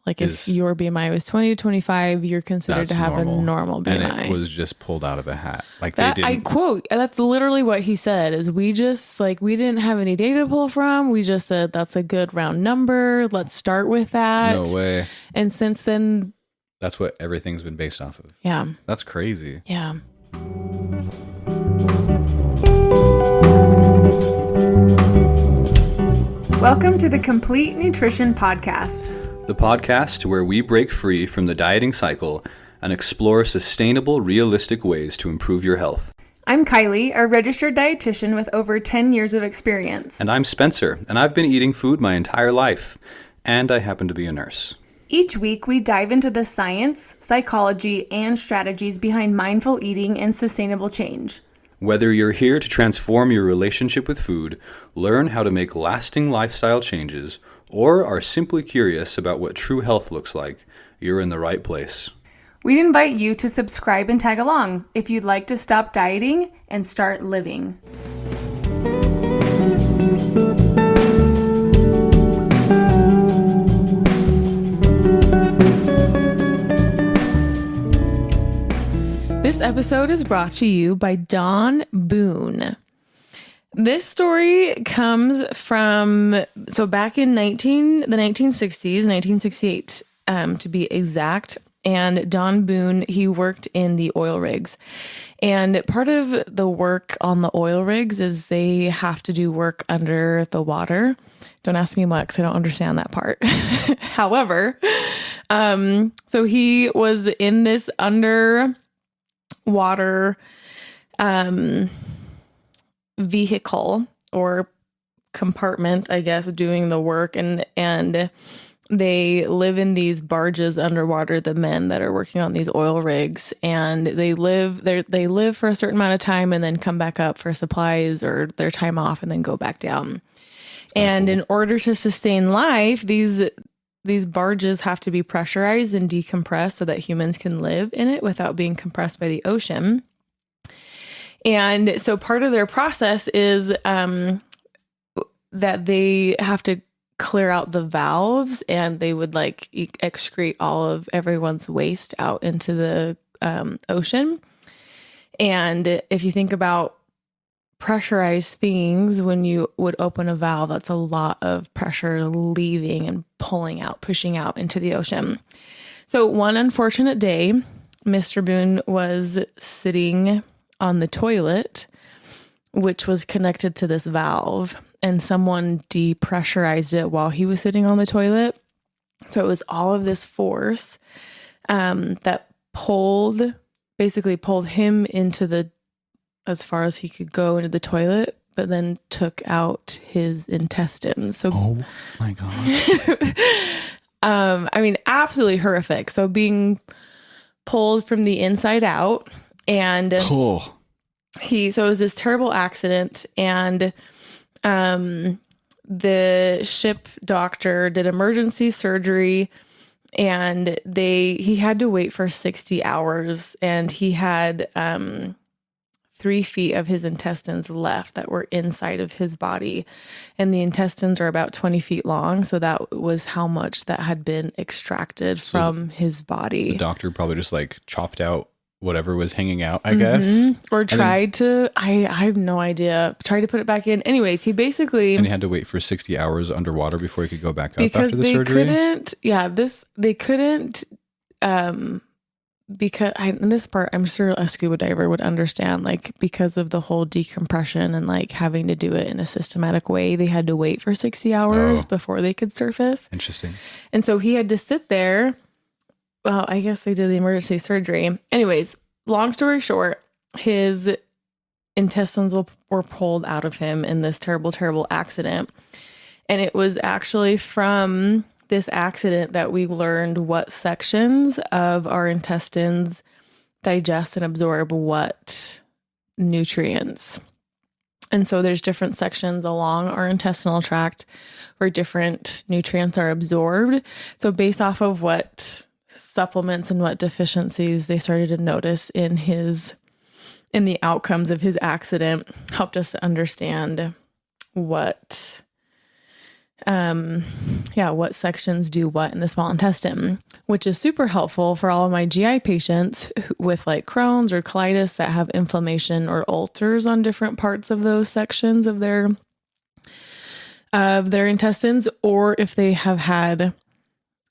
Like if your BMI was 20 to 25, you're considered to have normal. A normal BMI. And it was just pulled out of a hat. Like that, they didn't. I quote, that's literally what he said is we didn't have any data to pull from. We just said, that's a good round number. Let's start with that. No way. And since then. That's what everything's been based off of. Yeah. That's crazy. Yeah. Welcome to the Complete Nutrition Podcast. The podcast where we break free from the dieting cycle and explore sustainable, realistic ways to improve your health. I'm Kylie, a registered dietitian with over 10 years of experience. And I'm Spencer, and I've been eating food my entire life. And I happen to be a nurse. Each week, we dive into the science, psychology, and strategies behind mindful eating and sustainable change. Whether you're here to transform your relationship with food, learn how to make lasting lifestyle changes, or are simply curious about what true health looks like, you're in the right place. We'd invite you to subscribe and tag along if you'd like to stop dieting and start living. This episode is brought to you by Don Boone. This story comes from, so back in the 1960s, 1968 to be exact. And Don Boone, he worked in the oil rigs. And part of the work on the oil rigs is they have to do work under the water. Don't ask me what, because I don't understand that part. However, so he was in this underwater vehicle or compartment, I guess, doing the work, and they live in these barges underwater, the men that are working on these oil rigs, and they live for a certain amount of time and then come back up for supplies or their time off and then go back down. And cool. In order to sustain life, these barges have to be pressurized and decompressed so that humans can live in it without being compressed by the ocean. And so part of their process is that they have to clear out the valves, and they would like excrete all of everyone's waste out into the ocean. And if you think about pressurized things, when you would open a valve, that's a lot of pressure leaving and pulling out, pushing out into the ocean. So one unfortunate day, Mr. Boone was sitting on the toilet, which was connected to this valve, and someone depressurized it while he was sitting on the toilet. So it was all of this force that basically pulled him into as far as he could go into the toilet, but then took out his intestines. So, oh my God. I mean, absolutely horrific. So being pulled from the inside out, and so it was this terrible accident, and the ship doctor did emergency surgery, and he had to wait for 60 hours, and he had 3 feet of his intestines left that were inside of his body, and the intestines are about 20 feet long. So that was how much that had been extracted from his body. The doctor probably just like chopped out whatever was hanging out, I guess. Or tried to, I have no idea, tried to put it back in. Anyways, and he had to wait for 60 hours underwater before he could go back up after the surgery? They couldn't, because in this part, I'm sure a scuba diver would understand, like, because of the whole decompression and like having to do it in a systematic way, they had to wait for 60 hours before they could surface. Interesting. And so he had to sit there. Well, I guess they did the emergency surgery. Anyways, long story short, his intestines were pulled out of him in this terrible, terrible accident. And it was actually from this accident that we learned what sections of our intestines digest and absorb what nutrients. And so there's different sections along our intestinal tract where different nutrients are absorbed. So based off of what supplements and what deficiencies they started to notice in the outcomes of his accident, helped us to understand what what sections do what in the small intestine, which is super helpful for all of my GI patients with like Crohn's or colitis that have inflammation or ulcers on different parts of those sections of their intestines, or if they have had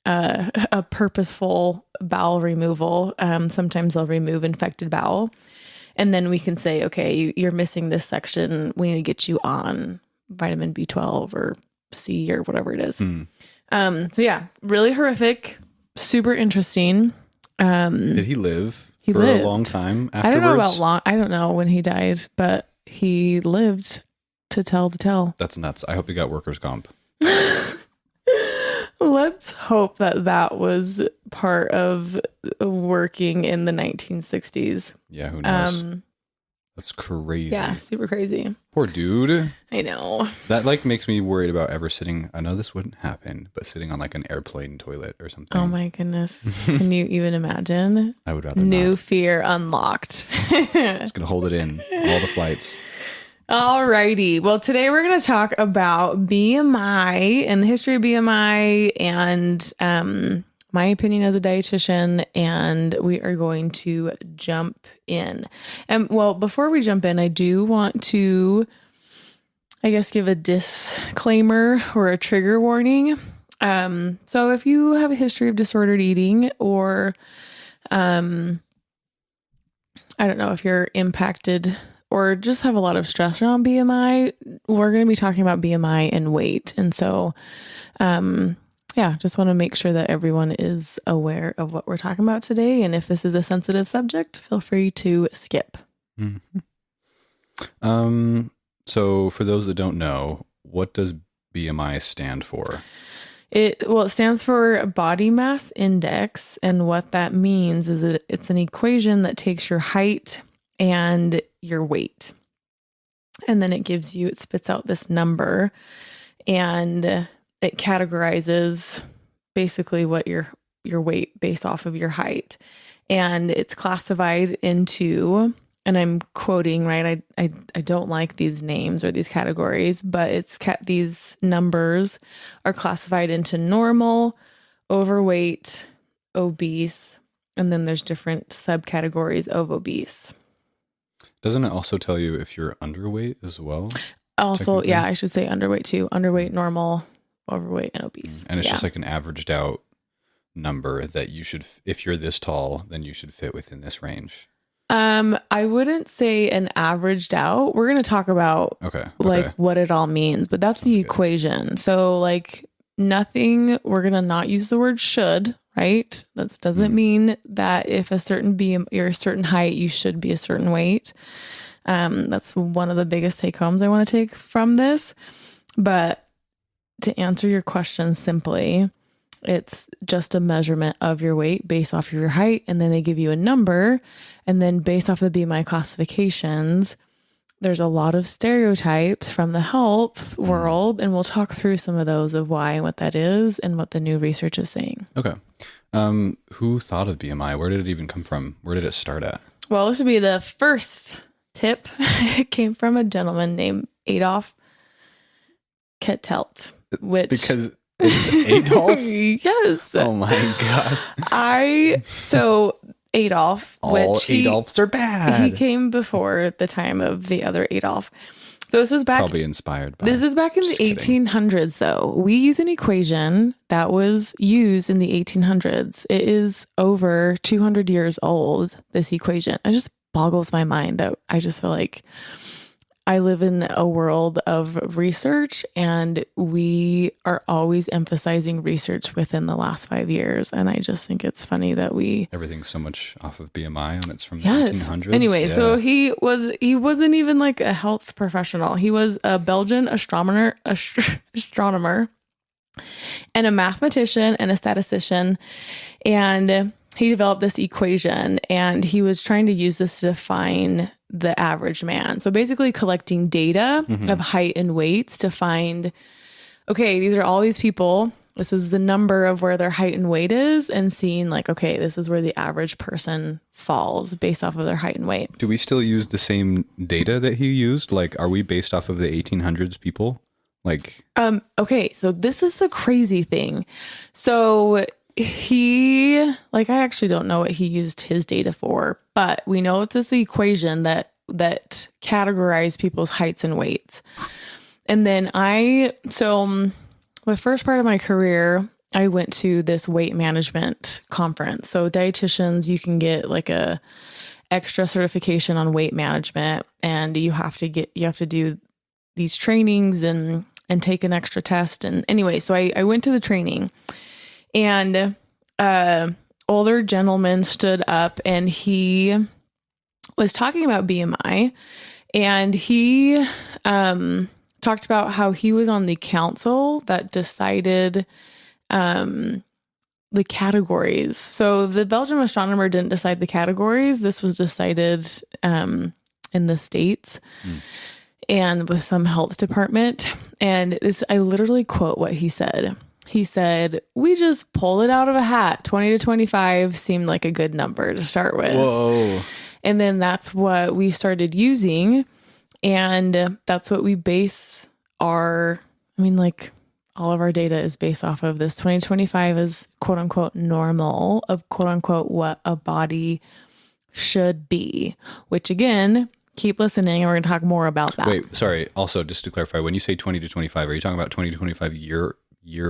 a purposeful bowel removal. Sometimes they'll remove infected bowel, and then we can say, okay, you're missing this section. We need to get you on vitamin B12 or C or whatever it is. So yeah, really horrific, super interesting. Did he live He for lived a long time afterwards? I don't know about long. I don't know when he died, but he lived to tell the tale. That's nuts. I hope he got workers' comp. Let's hope that was part of working in the 1960s. Yeah, who knows? That's crazy. Yeah, super crazy. Poor dude. I know. That like makes me worried about ever sitting. I know this wouldn't happen, but sitting on like an airplane toilet or something. Oh my goodness. Can you even imagine? I would rather New not. fear unlocked. Just gonna hold it in all the flights. Alrighty. Well, today we're going to talk about BMI and the history of BMI and my opinion as a dietitian, and we are going to jump in. And well, before we jump in, I do want to, I guess, give a disclaimer or a trigger warning. So if you have a history of disordered eating, or I don't know, if you're impacted or just have a lot of stress around BMI, we're going to be talking about BMI and weight. And so, just want to make sure that everyone is aware of what we're talking about today. And if this is a sensitive subject, feel free to skip. Mm-hmm. So for those that don't know, what does BMI stand for? It stands for body mass index. And what that means is that it's an equation that takes your height and your weight. And then it spits out this number, and it categorizes basically what your weight based off of your height. And it's classified into, and I'm quoting, right? I don't like these names or these categories, but these numbers are classified into normal, overweight, obese, and then there's different subcategories of obese. Doesn't it also tell you if you're underweight as well? Also, yeah, I should say underweight too. Underweight, normal, overweight, and obese. And it's just like an averaged out number that you should, if you're this tall, then you should fit within this range. I wouldn't say an averaged out. We're going to talk about what it all means, but that's the equation. Good. So like nothing, we're going to not use the word should, right? That doesn't mean that if you're a certain height, you should be a certain weight. That's one of the biggest take homes I want to take from this. But to answer your question simply, it's just a measurement of your weight based off of your height. And then they give you a number. And then based off of the BMI classifications, there's a lot of stereotypes from the health world. And we'll talk through some of those of why and what that is and what the new research is saying. Okay. Who thought of BMI? Where did it even come from? Where did it start at? Well, this would be the first tip. It came from a gentleman named Adolf Kettelt, because it's Adolf? Yes. Oh my gosh. So Adolf, Adolfs are bad. He came before the time of the other Adolf. So this was probably inspired by. This is back in the 1800s, though. We use an equation that was used in the 1800s. It is over 200 years old, this equation. It just boggles my mind that I just feel like I live in a world of research, and we are always emphasizing research within the last 5 years. And I just think it's funny that everything's so much off of BMI, and it's from the 1800s. Anyway, so he wasn't even like a health professional. He was a Belgian astronomer and a mathematician and a statistician. And he developed this equation, and he was trying to use this to define the average man. So basically collecting data of height and weights to find, okay, these are all these people. This is the number of where their height and weight is, and seeing like, okay, this is where the average person falls based off of their height and weight. Do we still use the same data that he used? Like, are we based off of the 1800s people? Like, Okay, so this is the crazy thing. So he, like, I actually don't know what he used his data for, but we know it's this equation that categorized people's heights and weights. And then the first part of my career, I went to this weight management conference. So dietitians, you can get like a extra certification on weight management, and you have to do these trainings and take an extra test. And anyway, so I went to the training, and older gentleman stood up and he was talking about BMI, and he talked about how he was on the council that decided the categories. So the Belgian astronomer didn't decide the categories. This was decided in the States and with some health department. And I literally quote what he said. He said, "We just pulled it out of a hat. 20 to 25 seemed like a good number to start with." whoa. And then that's what we started using. And that's what we base all of our data is based off of. This 2025 is quote unquote normal of quote unquote what a body should be, which again, keep listening and we're going to talk more about that. Wait, sorry. Also, just to clarify, when you say 20 to 25, are you talking about 20 to 25 year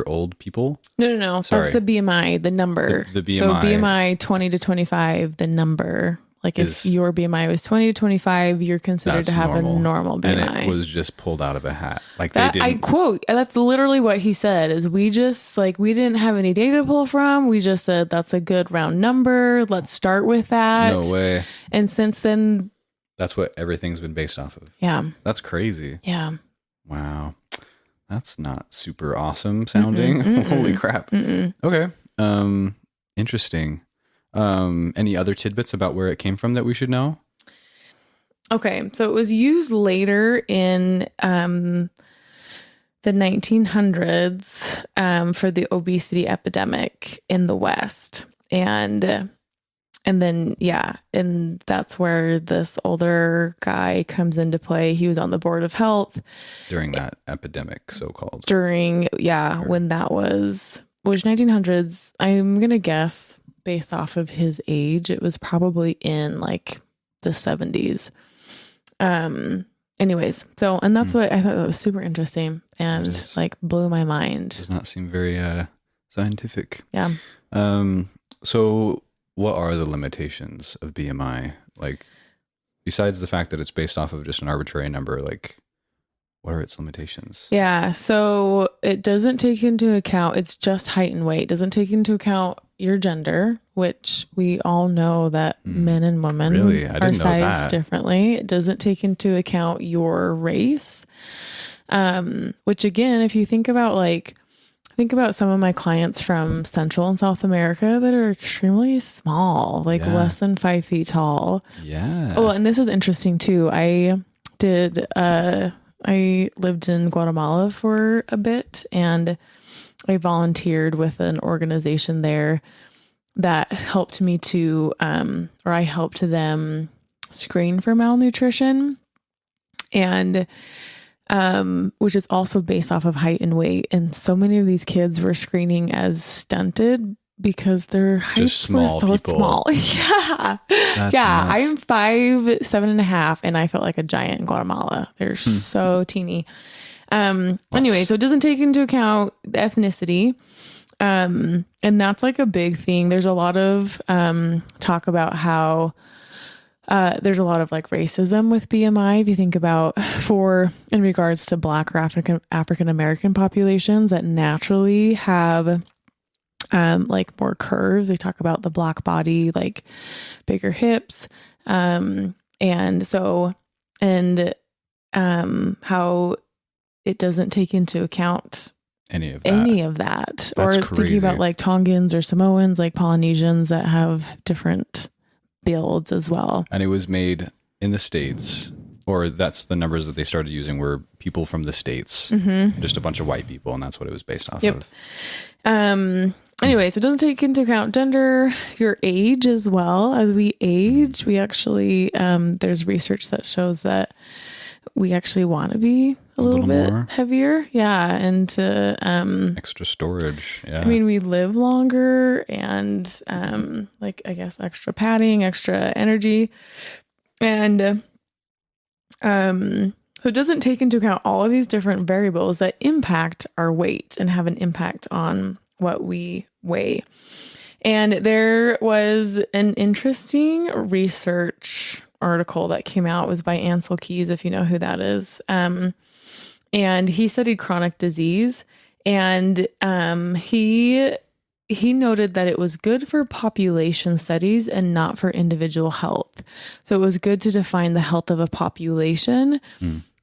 old people? No. Sorry. That's the BMI, the number. The BMI. So BMI 20 to 25, the number. Like if your BMI was 20 to 25, you're considered to have normal. a normal BMI. And it was just pulled out of a hat. Like that, they didn't. I quote, that's literally what he said, is we just we didn't have any data to pull from. We just said, that's a good round number. Let's start with that. No way. And since then, That's what everything's been based off of. yeah. That's crazy. Yeah. Wow. That's not super awesome sounding. Holy crap. Okay. Interesting. Any other tidbits about where it came from that we should know? Okay, so it was used later in the 1900s for the obesity epidemic in the West, and then and that's where this older guy comes into play. He was on the board of health During that epidemic, so-called. when that was, which 1900s. I'm gonna guess based off of his age, it was probably in like the 70s. Anyways, so, and that's what I thought that was super interesting and like blew my mind. Does not seem very scientific. Yeah. So what are the limitations of BMI? Like, besides the fact that it's based off of just an arbitrary number, like, what are its limitations? Yeah. So it doesn't take into account, it's just height and weight. It doesn't take into account your gender, which we all know that men and women are sized differently. It doesn't take into account your race, which again, if you think about some of my clients from Central and South America that are extremely small, less than 5 feet tall. Yeah. Oh, and this is interesting too. I lived in Guatemala for a bit, and I volunteered with an organization there that helped me to, or I helped them screen for malnutrition, and which is also based off of height and weight. And so many of these kids were screening as stunted because their heights were so small. Yeah. That's yeah. nuts. I'm 5'7.5", and I felt like a giant in Guatemala. They're so teeny. Anyway, so it doesn't take into account the ethnicity. And that's like a big thing. There's a lot of talk about how there's a lot of like racism with BMI. If you think about in regards to Black or African American populations that naturally have like more curves. They talk about the Black body, like bigger hips. How it doesn't take into account any of that. Or crazy. Thinking about like Tongans or Samoans, like Polynesians that have different builds as well. And it was made in the States, or that's the numbers that they started using were people from the States, just a bunch of white people, and that's what it was based off of. Anyway, so it doesn't take into account gender, your age as well. As we age, we actually, there's research that shows that we actually want to be a little bit more heavier. Yeah. And to, extra storage. Yeah. I mean, we live longer and, like, I guess, extra padding, extra energy. And, so it doesn't take into account all of these different variables that impact our weight and have an impact on what we weigh. And there was an interesting research article that came out. It was by Ansel Keys, if you know who that is. And he studied chronic disease, and he noted that it was good for population studies and not for individual health. So it was good to define the health of a population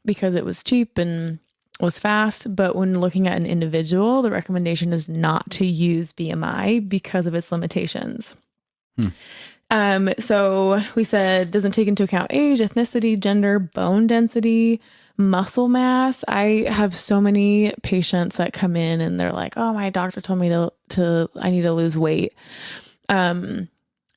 because it was cheap and was fast. But when looking at an individual, the recommendation is not to use BMI because of its limitations. So we said doesn't take into account age, ethnicity, gender, bone density, muscle mass. I have so many patients that come in and they're like, "Oh, my doctor told me I need to lose weight." And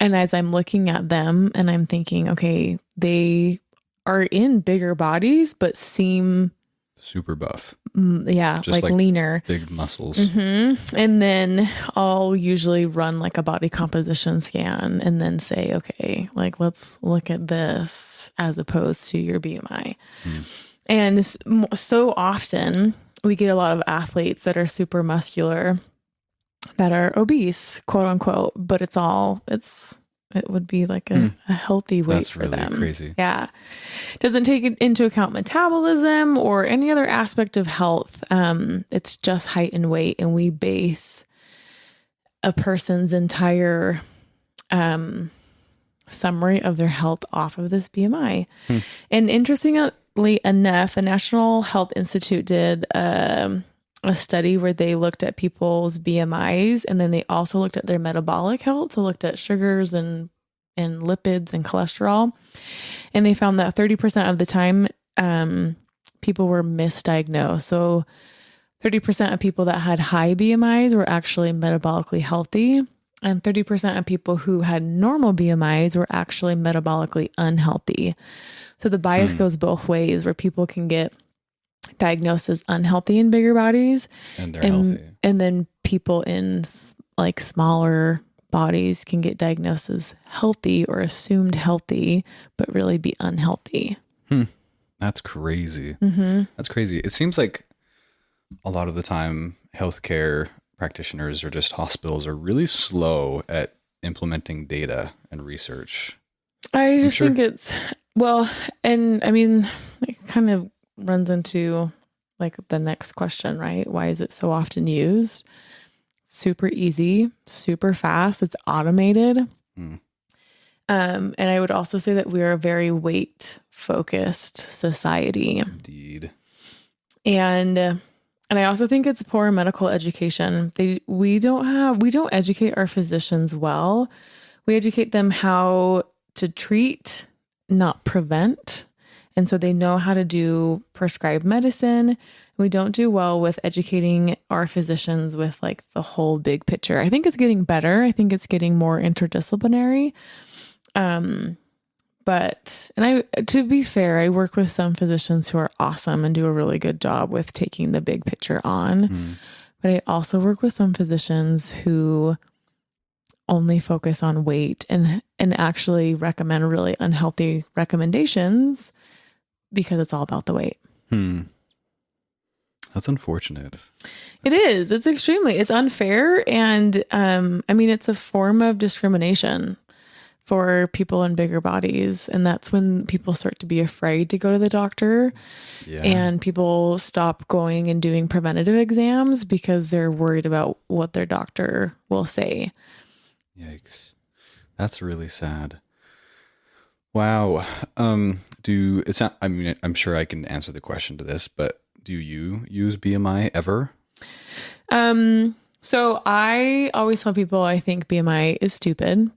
as I'm looking at them and I'm thinking, okay, they are in bigger bodies, but seem super buff. Just like leaner, big muscles. And then I'll usually run like a body composition scan and then say, okay, like, let's look at this as opposed to your BMI. And so often we get a lot of athletes that are super muscular that are obese, quote unquote, but it would be like a healthy weight That's for really them. crazy. Yeah. Doesn't take into account metabolism or any other aspect of health. It's just height and weight. And we base a person's entire summary of their health off of this BMI. And interestingly enough, the National Health Institute did a study where they looked at people's BMIs, and then they also looked at their metabolic health. So looked at sugars and lipids and cholesterol. And they found that 30% of the time, people were misdiagnosed. So 30% of people that had high BMIs were actually metabolically healthy. And 30% of people who had normal BMIs were actually metabolically unhealthy. So the bias goes both ways, where people can get diagnosed as unhealthy in bigger bodies, And they're healthy. and then people in like smaller bodies can get diagnosed as healthy or assumed healthy, but really be unhealthy. That's crazy. That's crazy. It seems like a lot of the time healthcare practitioners or just hospitals are really slow at implementing data and research. I just think it's, well, and I mean, it kind of runs into like the next question, right? Why is it so often used? Super easy, super fast. It's automated. And I would also say that we are a very weight focused society. Indeed. And I also think it's poor medical education. We don't educate our physicians well. We educate them how to treat, not prevent. And so they know how to do prescribed medicine. We don't do well with educating our physicians with like the whole big picture. I think it's getting better. I think it's getting more interdisciplinary. To be fair, I work with some physicians who are awesome and do a really good job with taking the big picture on. But I also work with some physicians who only focus on weight and actually recommend really unhealthy recommendations because it's all about the weight. That's unfortunate. It is. It's unfair. And I mean, it's a form of discrimination for people in bigger bodies. And that's when people start to be afraid to go to the doctor. Yeah. And people stop going and doing preventative exams because they're worried about what their doctor will say. Yikes. That's really sad. Wow. I'm sure I can answer the question to this, but do you use BMI ever? So I always tell people I think BMI is stupid.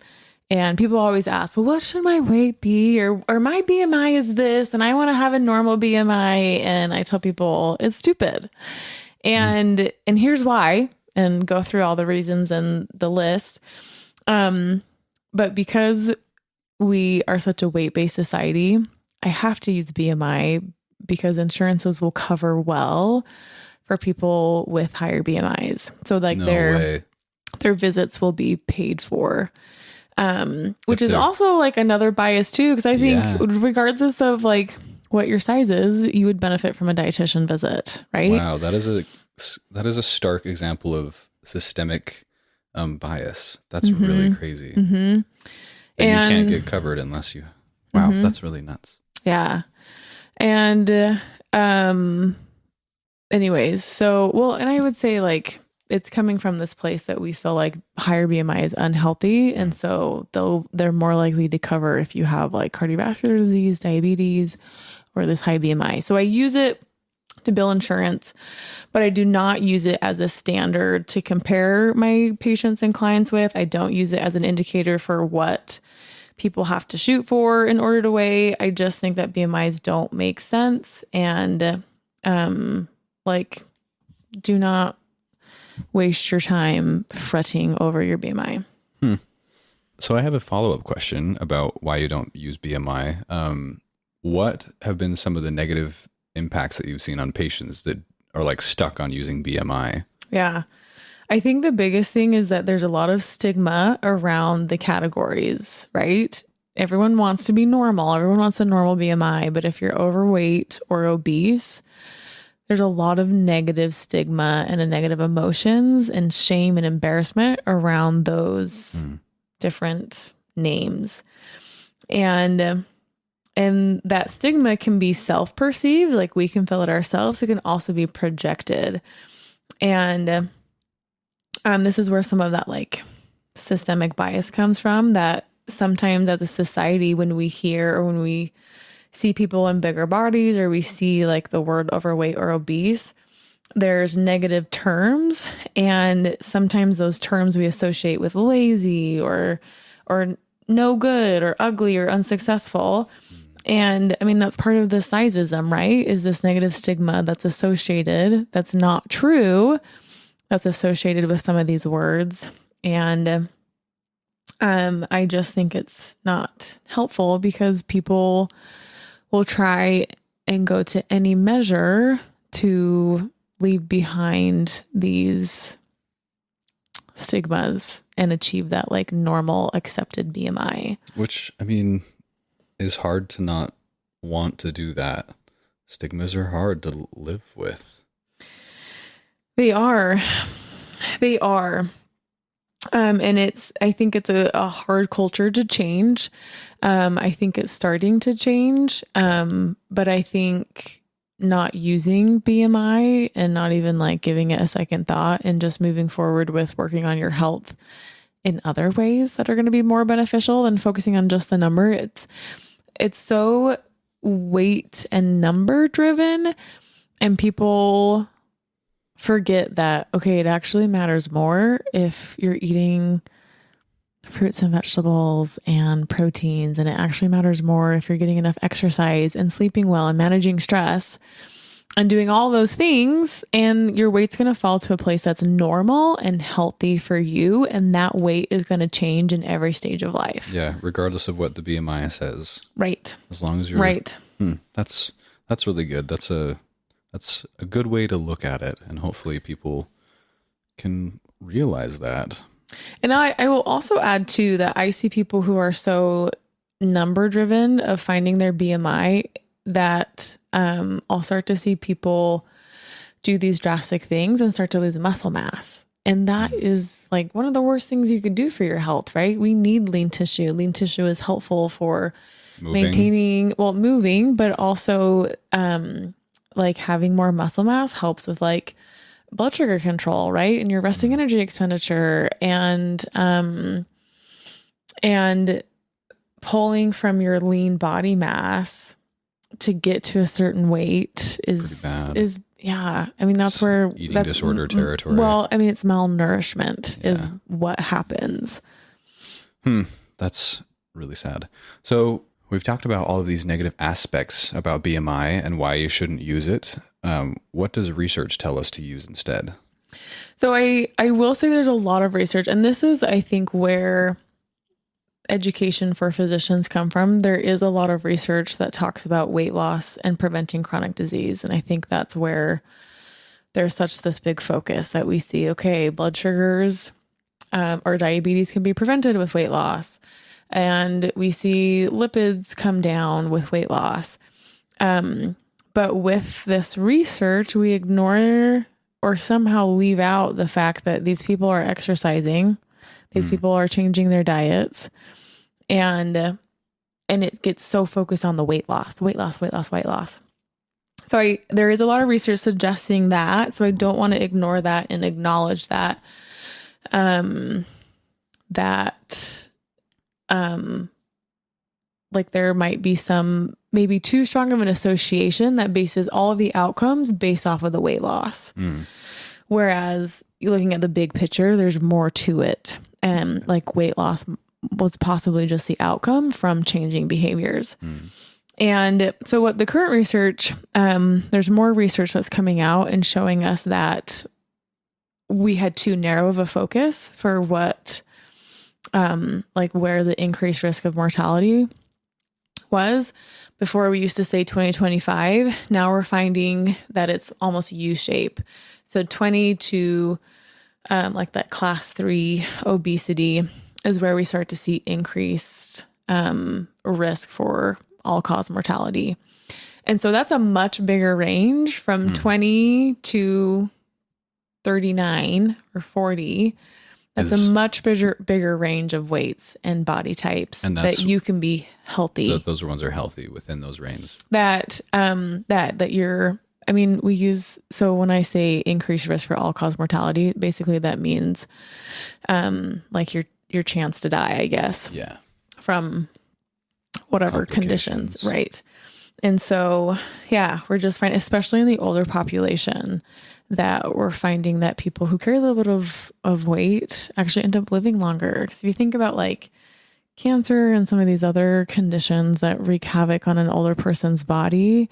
And people always ask, well, what should my weight be? Or my BMI is this, and I want to have a normal BMI. And I tell people it's stupid. And here's why, and go through all the reasons and the list. But because we are such a weight-based society, I have to use BMI because insurances will cover well for people with higher BMIs. So like No their way. visits will be paid for. Which If is they're- also like another bias too, because I think Yeah. regardless of like what your size is, you would benefit from a dietitian visit, right? Wow, that is a stark example of systemic bias. That's really crazy. Mm-hmm. That you can't And- get covered unless you. Wow, that's really nuts. Yeah. And anyways, so well, and I would say like it's coming from this place that we feel like higher BMI is unhealthy, and so they're more likely to cover if you have like cardiovascular disease, diabetes, or this high BMI. So I use it to bill insurance, but I do not use it as a standard to compare my patients and clients with. I don't use it as an indicator for what people have to shoot for in order to weigh. I just think that BMIs don't make sense, and like do not waste your time fretting over your BMI. So I have a follow-up question about why you don't use BMI. What have been some of the negative impacts that you've seen on patients that are like stuck on using BMI? Yeah. I think the biggest thing is that there's a lot of stigma around the categories, right? Everyone wants to be normal. Everyone wants a normal BMI, but if you're overweight or obese, there's a lot of negative stigma and a negative emotions and shame and embarrassment around those different names. And that stigma can be self-perceived, like we can feel it ourselves. It can also be projected. And this is where some of that like systemic bias comes from, that sometimes as a society, when we hear or when we see people in bigger bodies or we see like the word overweight or obese, there's negative terms, and sometimes those terms we associate with lazy or no good or ugly or unsuccessful. And I mean, that's part of the sizeism, right? Is this negative stigma that's associated, that's not true, that's associated with some of these words. And I just think it's not helpful because people will try and go to any measure to leave behind these stigmas and achieve that like normal accepted BMI. Which, I mean, is hard to not want to do that. Stigmas are hard to live with. They are. And I think it's a hard culture to change. I think it's starting to change. But I think not using BMI and not even like giving it a second thought and just moving forward with working on your health in other ways that are going to be more beneficial than focusing on just the number. It's so weight and number driven, and people forget that, okay, it actually matters more if you're eating fruits and vegetables and proteins, and it actually matters more if you're getting enough exercise and sleeping well and managing stress and doing all those things, and your weight's going to fall to a place that's normal and healthy for you, and that weight is going to change in every stage of life. Yeah, regardless of what the BMI says. Right. As long as you're Right. That's really good. That's a good way to look at it, and hopefully people can realize that. And I will also add too that I see people who are so number driven of finding their BMI that I'll start to see people do these drastic things and start to lose muscle mass. And that is like one of the worst things you could do for your health, right? We need lean tissue. Lean tissue is helpful for moving, but also like having more muscle mass helps with like blood sugar control, right? And your resting energy expenditure and pulling from your lean body mass to get to a certain weight is yeah. I mean, that's where eating disorder territory. Well, I mean, it's malnourishment is what happens. That's really sad. So we've talked about all of these negative aspects about BMI and why you shouldn't use it. What does research tell us to use instead? So I will say there's a lot of research, and this is, I think, where education for physicians come from, there is a lot of research that talks about weight loss and preventing chronic disease. And I think that's where there's such this big focus that we see, okay, blood sugars or diabetes can be prevented with weight loss. And we see lipids come down with weight loss. But with this research, we ignore or somehow leave out the fact that these people are exercising, these people are changing their diets, and it gets so focused on the weight loss. So there is a lot of research suggesting that. So I don't want to ignore that and acknowledge that, like there might be some, maybe too strong of an association that bases all of the outcomes based off of the weight loss. Whereas you're looking at the big picture, there's more to it. And like weight loss was possibly just the outcome from changing behaviors. And so what the current research, there's more research that's coming out and showing us that we had too narrow of a focus for what, like where the increased risk of mortality was. Before we used to say 2025, now we're finding that it's almost U-shape. So 20 to like that class 3 obesity is where we start to see increased risk for all-cause mortality. And so that's a much bigger range from 20 to 39 or 40. That's a much bigger range of weights and body types that you can be healthy. Those ones are healthy within those ranges. That you're, I mean, we use, so when I say increased risk for all cause mortality, basically that means like your chance to die, I guess. Yeah. From whatever conditions. Right. And so, yeah, we're just finding, especially in the older population, that we're finding that people who carry a little bit of weight actually end up living longer. Because if you think about like cancer and some of these other conditions that wreak havoc on an older person's body,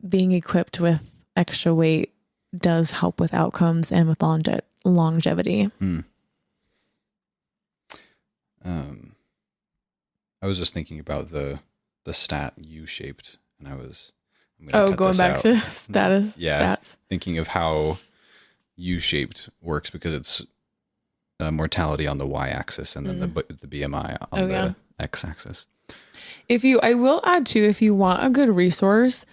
being equipped with extra weight does help with outcomes and with longevity. I was just thinking about the stat U-shaped, and going back to stats. Thinking of how U-shaped works because it's mortality on the y-axis and then the BMI on the x-axis. I will add too, if you want a good resource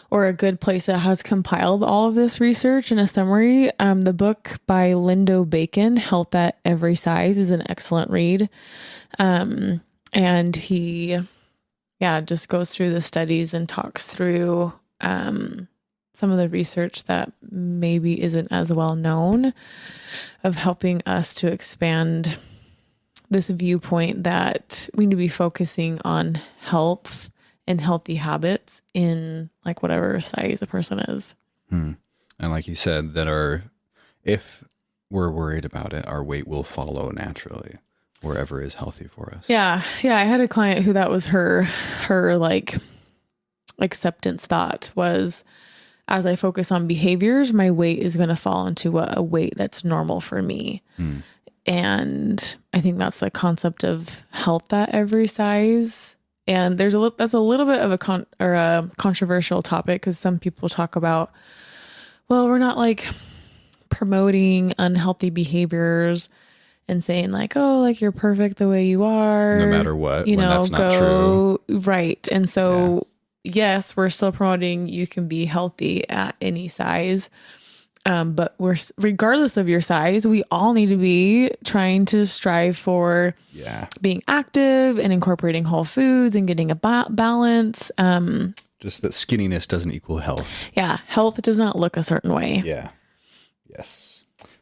or a good place that has compiled all of this research in a summary, the book by Lindo Bacon, Health at Every Size, is an excellent read. And he, just goes through the studies and talks through some of the research that maybe isn't as well known of helping us to expand this viewpoint that we need to be focusing on health and healthy habits in like whatever size a person is. And like you said, if we're worried about it, our weight will follow naturally wherever is healthy for us. Yeah. I had a client who that was her like acceptance thought was, as I focus on behaviors, my weight is going to fall into a weight that's normal for me. And I think that's the concept of health at every size. And that's a little bit of a controversial topic because some people talk about, well, we're not like promoting unhealthy behaviors and saying like, oh, like you're perfect the way you are, no matter what, that's not true. Right. And so, yes, we're still promoting you can be healthy at any size. But regardless of your size, we all need to be trying to strive for being active and incorporating whole foods and getting a balance. Just that skinniness doesn't equal health. Yeah. Health does not look a certain way. Yeah. Yes.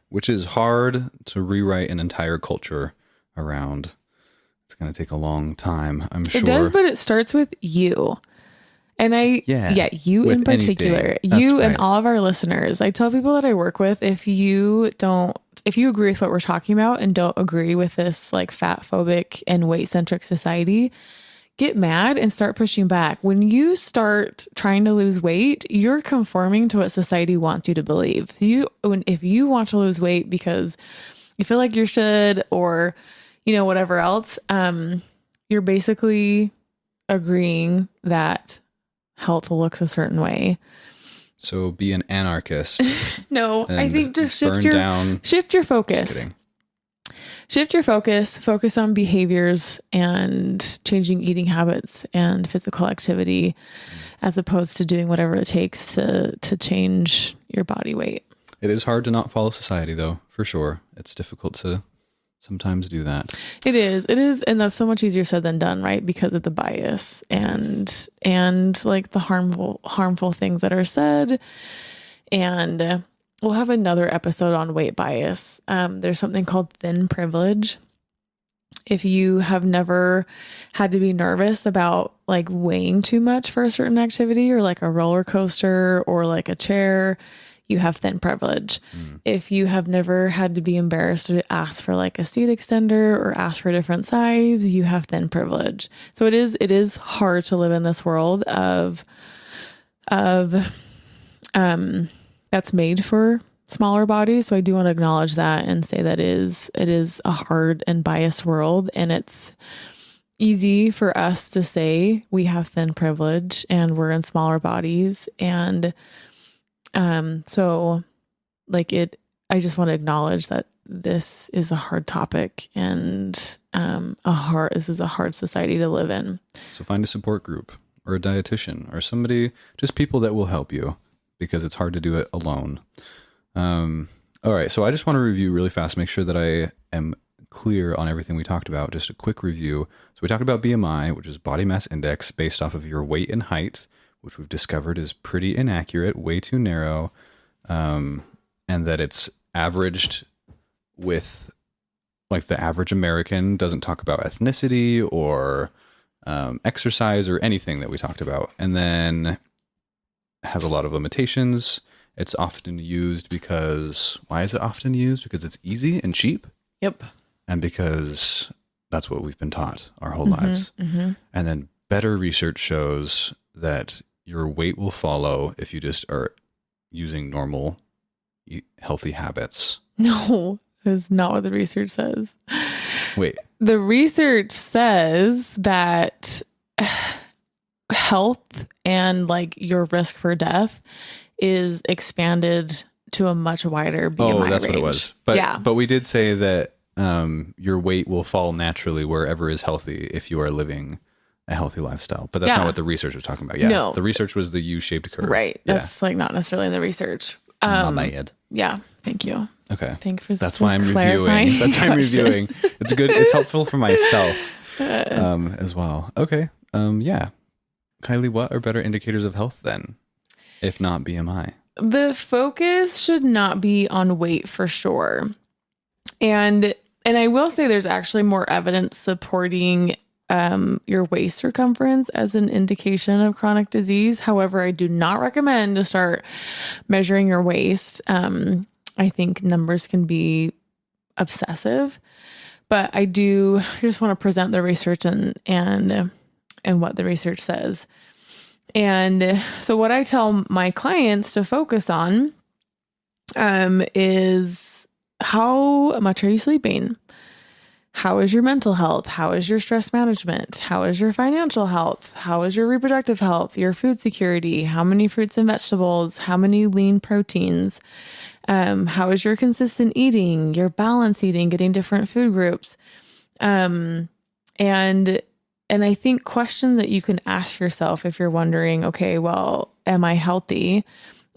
Which is hard to rewrite an entire culture around. It's going to take a long time, I'm sure. It does, but it starts with you. And you in particular, and all of our listeners. I tell people that I work with, if you agree with what we're talking about and don't agree with this like fat phobic and weight centric society, get mad and start pushing back. When you start trying to lose weight, you're conforming to what society wants you to believe. If you want to lose weight because you feel like you should, or whatever else, you're basically agreeing that health looks a certain way. So be an anarchist. No, I and think just burn down. shift your Just focus. kidding. Shift your focus on behaviors and changing eating habits and physical activity as opposed to doing whatever it takes to change your body weight. It is hard to not follow society, though, for sure. It's difficult to sometimes do that. It is, and that's so much easier said than done, right? Because of the bias and like the harmful things that are said. And we'll have another episode on weight bias. There's something called thin privilege. If you have never had to be nervous about like weighing too much for a certain activity or like a roller coaster or like a chair, you have thin privilege. If you have never had to be embarrassed to ask for like a seat extender or ask for a different size, you have thin privilege. So it is hard to live in this world of that's made for smaller bodies. So I do want to acknowledge that and say that it is a hard and biased world, and it's easy for us to say we have thin privilege and we're in smaller bodies. And so like I just want to acknowledge that this is a hard topic and this is a hard society to live in. So find a support group or a dietitian or somebody, just people that will help you, because it's hard to do it alone. All right. So I just want to review really fast, make sure that I am clear on everything we talked about. Just a quick review. So we talked about BMI, which is body mass index based off of your weight and height, which we've discovered is pretty inaccurate, way too narrow, and that it's averaged with, like, the average American doesn't talk about ethnicity or exercise or anything that we talked about, and then has a lot of limitations. It's often used because, why is it often used? Because it's easy and cheap. Yep. And because that's what we've been taught our whole lives. Mm-hmm. And then better research shows that your weight will follow if you just are using normal, healthy habits. No, that's not what the research says. Wait. The research says that health and like your risk for death is expanded to a much wider BMI that's range. what it was. But, yeah. But we did say that your weight will fall naturally wherever is healthy if you are living a healthy lifestyle. But that's not what the research was talking about. Yeah. No. The research was the U-shaped curve. Right. Yeah. That's like not necessarily in the research. My bad. Yeah. Thank you. Okay. Thank you for That's why I'm reviewing. That's why I'm reviewing. It's good. It's helpful for myself as well. Okay. Yeah. Kylie, what are better indicators of health then, if not BMI? The focus should not be on weight for sure. And I will say there's actually more evidence supporting your waist circumference as an indication of chronic disease. However, I do not recommend to start measuring your waist. I think numbers can be obsessive, but I just want to present the research and what the research says. And so what I tell my clients to focus on is how much are you sleeping? How is your mental health? How is your stress management? How is your financial health? How is your reproductive health? Your food security? How many fruits and vegetables? How many lean proteins? How is your consistent eating? Your balance eating, getting different food groups? And I think questions that you can ask yourself if you're wondering, okay, well, am I healthy?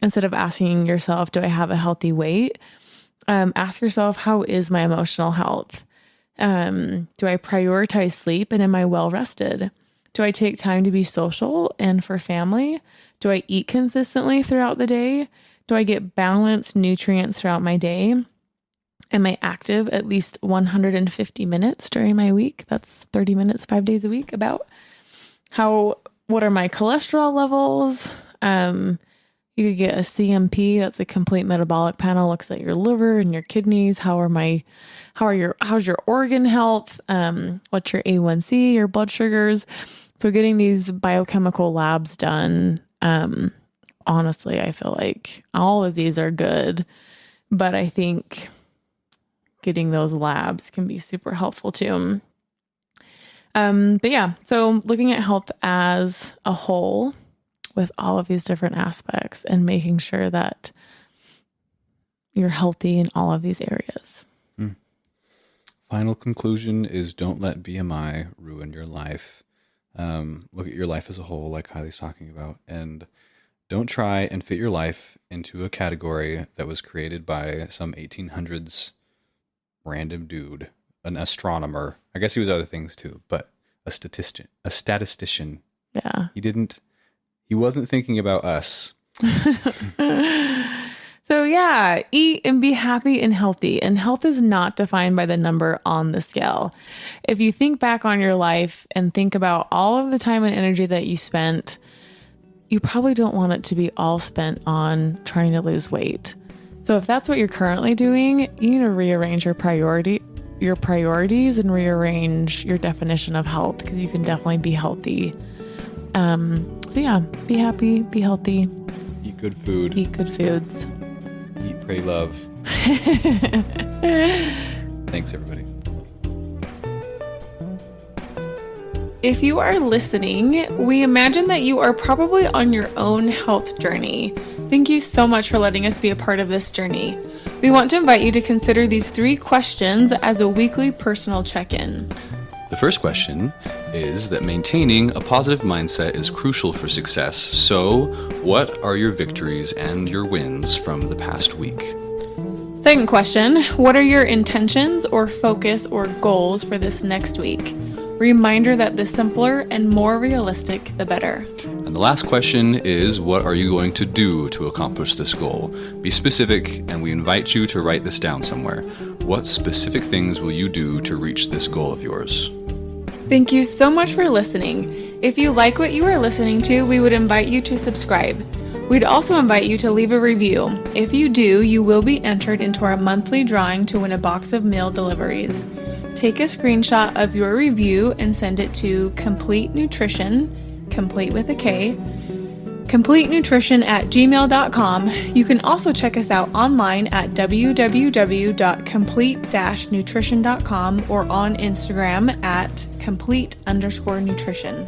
Instead of asking yourself, do I have a healthy weight? Ask yourself, how is my emotional health? Do I prioritize sleep and am I well rested? Do I take time to be social and for family? Do I eat consistently throughout the day? Do I get balanced nutrients throughout my day? Am I active at least 150 minutes during my week? That's 30 minutes, 5 days a week about. What are my cholesterol levels? You could get a CMP, that's a complete metabolic panel, looks at your liver and your kidneys. How's your organ health? What's your A1C, your blood sugars? So getting these biochemical labs done, honestly, I feel like all of these are good, but I think getting those labs can be super helpful too. But yeah, so looking at health as a whole with all of these different aspects and making sure that you're healthy in all of these areas. Final conclusion is don't let BMI ruin your life. Look at your life as a whole, like Kylie's talking about, and don't try and fit your life into a category that was created by some 1800s random dude, an astronomer. I guess he was other things too, but a statistician. Yeah. He wasn't thinking about us. So yeah, eat and be happy and healthy. And health is not defined by the number on the scale. If you think back on your life and think about all of the time and energy that you spent, you probably don't want it to be all spent on trying to lose weight. So if that's what you're currently doing, you need to rearrange your priorities and rearrange your definition of health, because you can definitely be healthy. So yeah, be happy, be healthy. Eat good food. Eat good foods. Eat, pray, love. Thanks, everybody. If you are listening, we imagine that you are probably on your own health journey. Thank you so much for letting us be a part of this journey. We want to invite you to consider these 3 questions as a weekly personal check-in. The first question is that maintaining a positive mindset is crucial for success. So, what are your victories and your wins from the past week? Second question, what are your intentions or focus or goals for this next week? Reminder that the simpler and more realistic, the better. And the last question is, what are you going to do to accomplish this goal? Be specific, and we invite you to write this down somewhere. What specific things will you do to reach this goal of yours? Thank you so much for listening. If you like what you are listening to, we would invite you to subscribe. We'd also invite you to leave a review. If you do, you will be entered into our monthly drawing to win a box of meal deliveries. Take a screenshot of your review and send it to Complete Nutrition, complete with a K, completenutrition@gmail.com. You can also check us out online at www.complete-nutrition.com or on Instagram at complete_nutrition.